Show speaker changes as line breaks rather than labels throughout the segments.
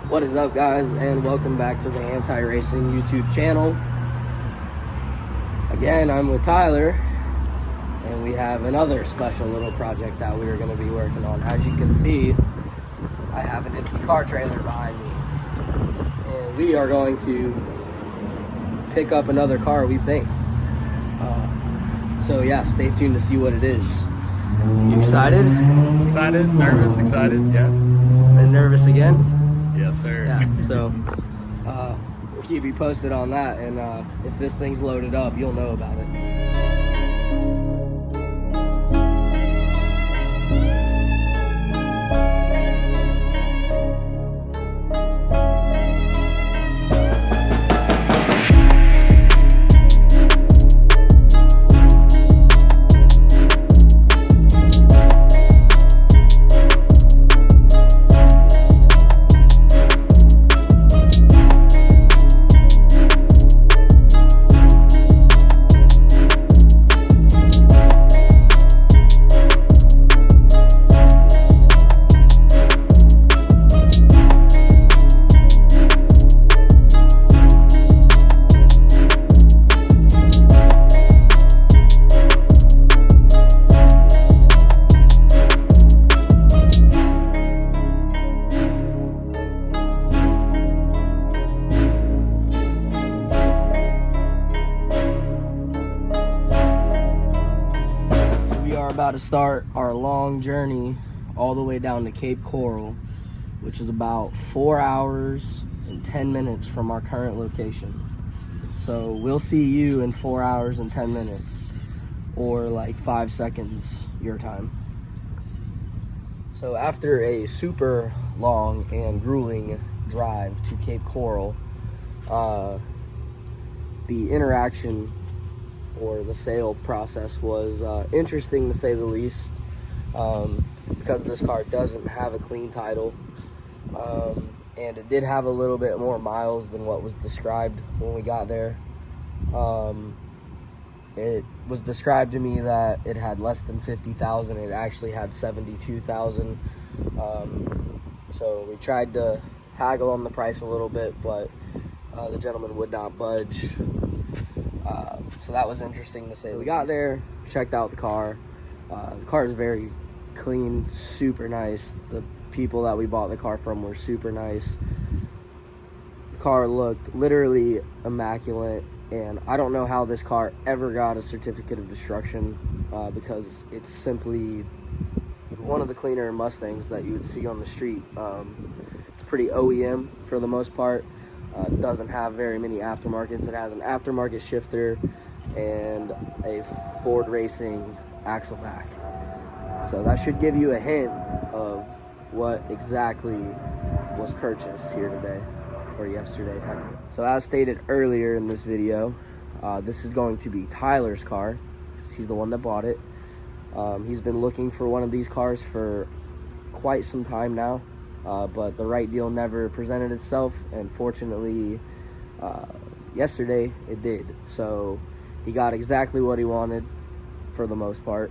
What is up, guys, and welcome back to the Anti-Racing YouTube channel. Again, I'm with Tyler, and we have another special little project that we are going to be working on. As you can see, I have an empty car trailer behind me, and we are going to pick up another car, we think. So yeah, stay tuned to see what it is. You excited?
Excited, nervous, excited, yeah.
And nervous again?
Yes, sir.
Yeah, so we'll keep you posted on that, and if this thing's loaded up, you'll know about it. About to start our long journey all the way down to Cape Coral, which is about 4 hours and 10 minutes from our current location. So we'll see you in 4 hours and 10 minutes, or like 5 seconds your time. So after a super long and grueling drive to Cape Coral, the interaction or the sale process was interesting, to say the least, because this car doesn't have a clean title, and it did have a little bit more miles than what was described when we got there. It was described to me that it had less than 50,000. It actually had 72,000. So we tried to haggle on the price a little bit, but the gentleman would not budge. So that was interesting to say. We got there, checked out the car. The car is very clean, super nice. The people that we bought the car from were super nice. The car looked literally immaculate, and I don't know how this car ever got a certificate of destruction, because it's simply one of the cleaner Mustangs that you would see on the street. It's pretty OEM for the most part. It doesn't have very many aftermarkets. It has an aftermarket shifter and a Ford Racing axle pack. So that should give you a hint of what exactly was purchased here today, or yesterday technically. So as stated earlier in this video, this is going to be Tyler's car, because he's the one that bought it. He's been looking for one of these cars for quite some time now. But the right deal never presented itself, and fortunately, yesterday it did. So he got exactly what he wanted, for the most part.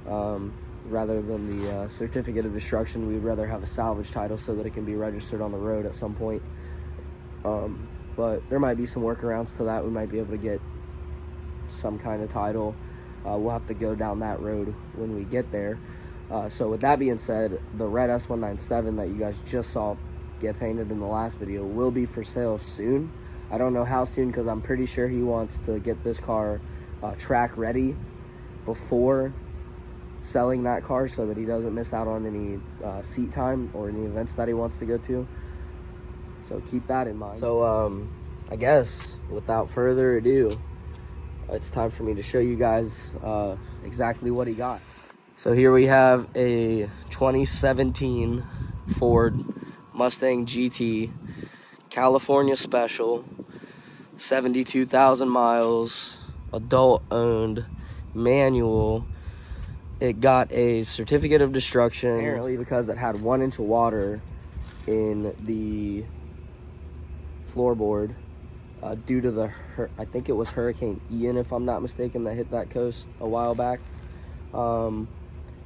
Rather than the certificate of destruction, we'd rather have a salvage title so that it can be registered on the road at some point. But there might be some workarounds to that. We might be able to get some kind of title. We'll have to go down that road when we get there. So with that being said, the red S197 that you guys just saw get painted in the last video will be for sale soon. I don't know how soon, because I'm pretty sure he wants to get this car track ready before selling that car, so that he doesn't miss out on any seat time or any events that he wants to go to. So keep that in mind. So I guess without further ado, it's time for me to show you guys exactly what he got. So here we have a 2017 Ford Mustang GT, California Special, 72,000 miles, adult owned, manual. It got a certificate of destruction, apparently because it had 1 inch of water in the floorboard due to I think it was Hurricane Ian, if I'm not mistaken, that hit that coast a while back.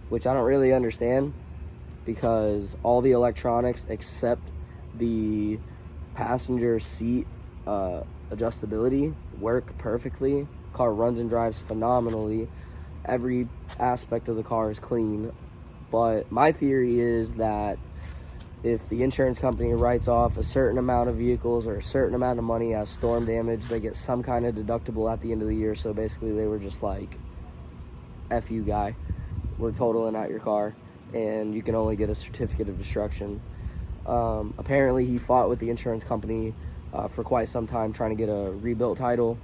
Which I don't really understand, because all the electronics except the passenger seat adjustability work perfectly. Car runs and drives phenomenally. Every aspect of the car is clean. But my theory is that if the insurance company writes off a certain amount of vehicles or a certain amount of money as storm damage, they get some kind of deductible at the end of the year. So basically they were just like, F you, guy, we're totaling out your car and you can only get a certificate of destruction. Apparently he fought with the insurance company for quite some time trying to get a rebuilt title,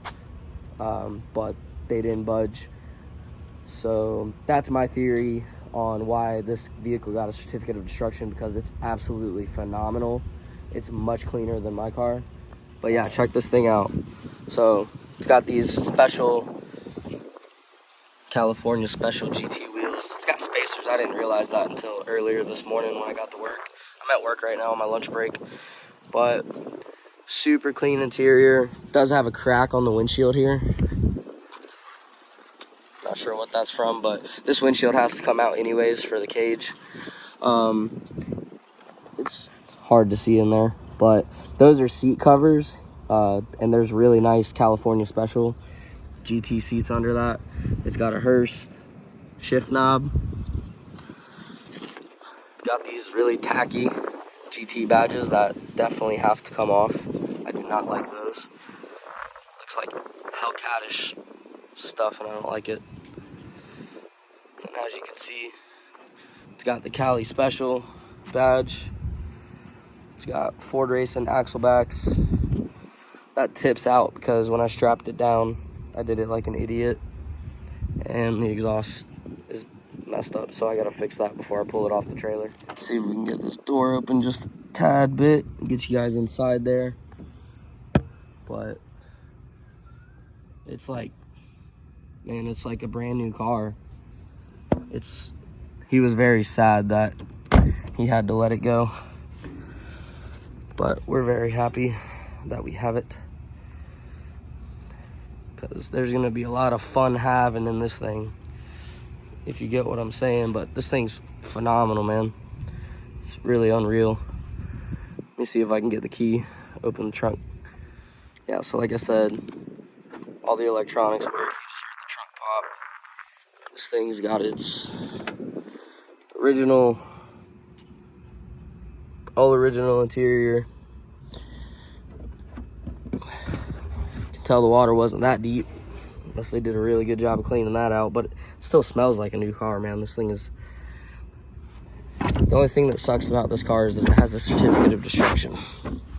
but they didn't budge. So that's my theory on why this vehicle got a certificate of destruction, because it's absolutely phenomenal. It's much cleaner than my car. But yeah, check this thing out. So it's got these special California special GT wheels. It's got spacers. I didn't realize that until earlier this morning when I got to work. I'm at work right now on my lunch break. But super clean interior. Does have a crack on the windshield here. Not sure what that's from, but this windshield has to come out anyways for the cage. It's hard to see in there, but those are seat covers, and there's really nice California special GT seats under that. It's got a Hearst shift knob. It's got these really tacky GT badges that definitely have to come off. I do not like those. Looks like Hellcatish stuff and I don't like it. And as you can see, it's got the Cali Special badge. It's got Ford Racing axle backs. That tips out because when I strapped it down, I did it like an idiot. And the exhaust is messed up, so I gotta fix that before I pull it off the trailer. See if we can get this door open just a tad bit, get you guys inside there. But it's like, man, it's like a brand new car. He was very sad that he had to let it go, but we're very happy that we have it, because there's gonna be a lot of fun having in this thing, if you get what I'm saying. But this thing's phenomenal, man. It's really unreal. Let me see if I can get the key, open the trunk. Yeah, so like I said, all the electronics work. You just heard the trunk pop. This thing's got its all original interior. You can tell the water wasn't that deep, unless they did a really good job of cleaning that out, but it still smells like a new car, man. This thing is, the only thing that sucks about this car is that it has a certificate of destruction.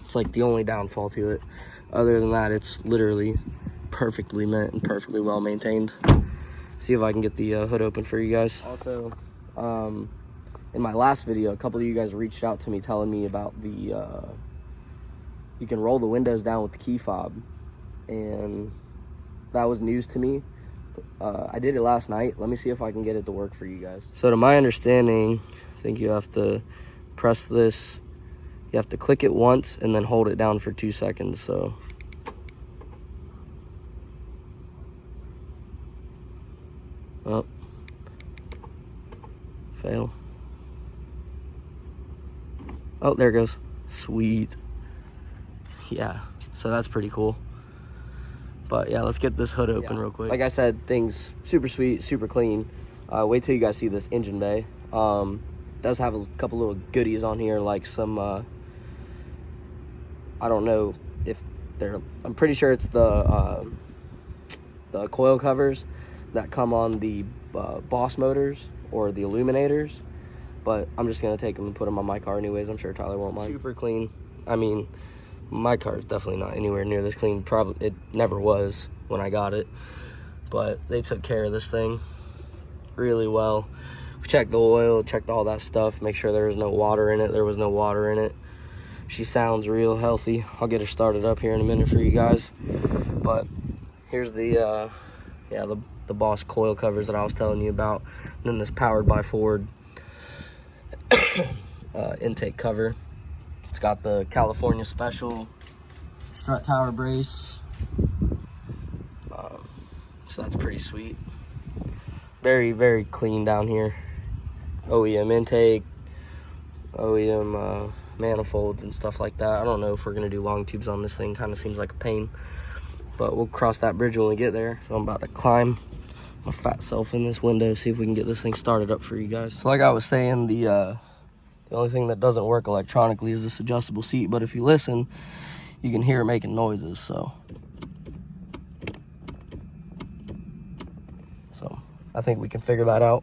It's like the only downfall to it. Other than that, it's literally perfectly mint and perfectly well maintained. See if I can get the hood open for you guys. Also, in my last video, a couple of you guys reached out to me telling me about the you can roll the windows down with the key fob, and that was news to me. I did it last night. Let me see if I can get it to work for you guys. So to my understanding, I think you have to press this. You have to click it once and then hold it down for 2 seconds. So oh, fail. Oh, there it goes. Sweet. Yeah, so that's pretty cool. But yeah, let's get this hood open real quick. Like I said, things super sweet, super clean. Wait till you guys see this engine bay. Does have a couple little goodies on here, like some I don't know if they're, I'm pretty sure it's the coil covers that come on the Boss motors or the illuminators, but I'm just gonna take them and put them on my car anyways. I'm sure Tyler won't mind. Super clean. I mean, my car is definitely not anywhere near this clean. Probably it never was when I got it, but they took care of this thing really well. We checked the oil, checked all that stuff, make sure there was no water in it. There was no water in it. She sounds real healthy. I'll get her started up here in a minute for you guys. But here's the the Boss coil covers that I was telling you about. And then this Powered by Ford intake cover. It's got the California Special strut tower brace. So that's pretty sweet. Very, very clean down here. OEM intake, OEM manifolds and stuff like that. I don't know if we're gonna do long tubes on this thing. Kind of seems like a pain, but we'll cross that bridge when we get there. So I'm about to climb my fat self in this window, see if we can get this thing started up for you guys. So like I was saying, the only thing that doesn't work electronically is this adjustable seat, but if you listen, you can hear it making noises. So I think we can figure that out.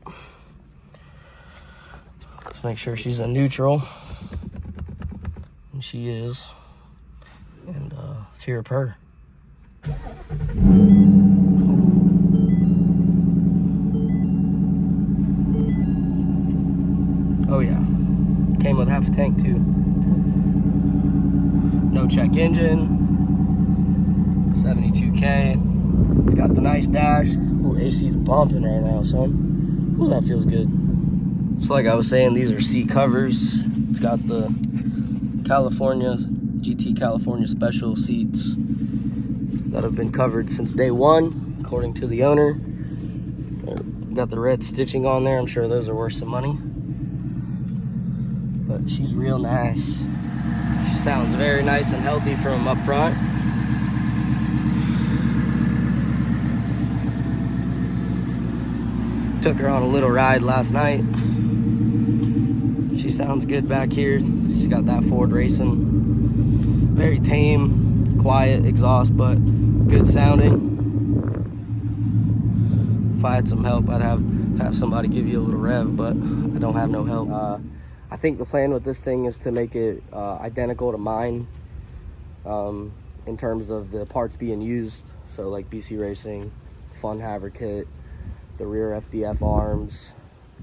Let's make sure she's in neutral. And she is. And let's hear her purr. Oh yeah, came with half a tank too. No check engine, 72K. It's got the nice dash. Ooh, AC's bumping right now, son. Ooh, that feels good. So like I was saying, these are seat covers. It's got the California, GT California special seats that have been covered since day one, according to the owner. Got the red stitching on there. I'm sure those are worth some money. But she's real nice. She sounds very nice and healthy from up front. Took her on a little ride last night. She sounds good back here. She's got that Ford racing. Very tame, quiet exhaust, but good sounding. If I had some help, I'd have somebody give you a little rev, but I don't have no help. I think the plan with this thing is to make it identical to mine in terms of the parts being used. So like BC Racing, Fun Haver kit, the rear FDF arms,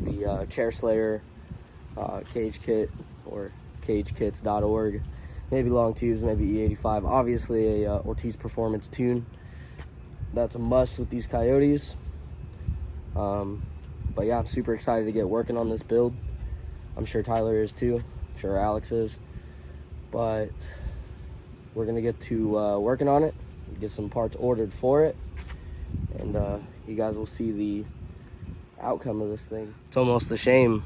the chair slayer cage kit, or cagekits.org, maybe long tubes, maybe E85, obviously a Ortiz Performance tune. That's a must with these Coyotes. But yeah, I'm super excited to get working on this build. I'm sure Tyler is too, I'm sure Alex is, but we're gonna get to working on it, get some parts ordered for it, and you guys will see the outcome of this thing. It's almost a shame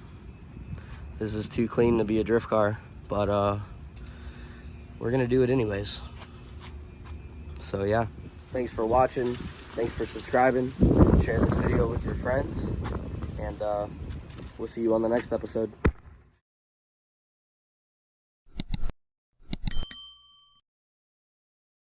this is too clean to be a drift car, but we're gonna do it anyways. So yeah, thanks for watching, thanks for subscribing, share this video with your friends, and we'll see you on the next episode.